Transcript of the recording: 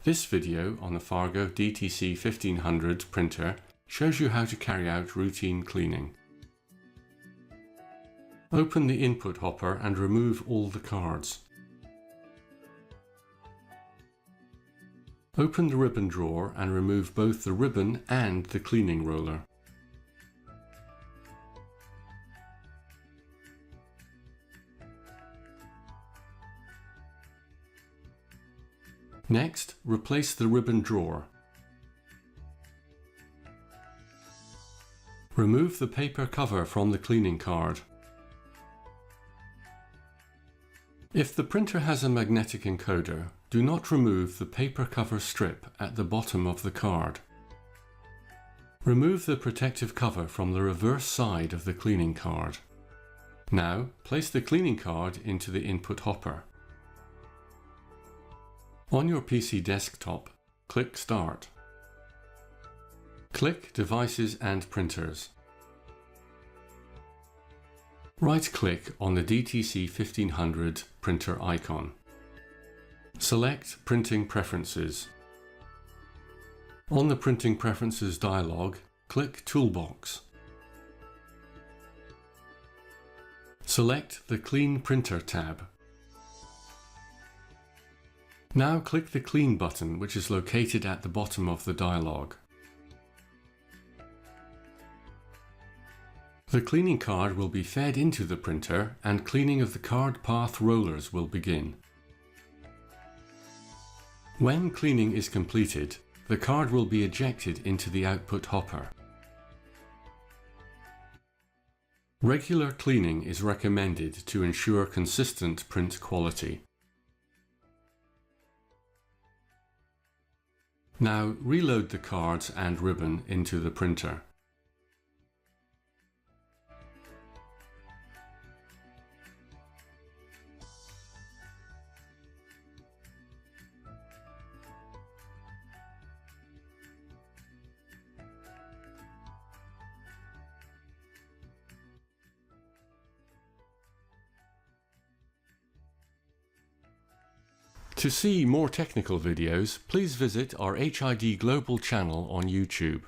This video on the FARGO DTC1500 printer shows you how to carry out routine cleaning. Open the input hopper and remove all the cards. Open the ribbon drawer and remove both the ribbon and the cleaning roller. Next, replace the ribbon drawer. Remove the paper cover from the cleaning card. If the printer has a magnetic encoder, do not remove the paper cover strip at the bottom of the card. Remove the protective cover from the reverse side of the cleaning card. Now, place the cleaning card into the input hopper. On your PC desktop, click Start. Click Devices and Printers. Right-click on the DTC1500 printer icon. Select Printing Preferences. On the Printing Preferences dialog, click Toolbox. Select the Clean Printer tab. Now click the Clean button, which is located at the bottom of the dialog. The cleaning card will be fed into the printer and cleaning of the card path rollers will begin. When cleaning is completed, the card will be ejected into the output hopper. Regular cleaning is recommended to ensure consistent print quality. Now reload the cards and ribbon into the printer. To see more technical videos, please visit our HID Global channel on YouTube.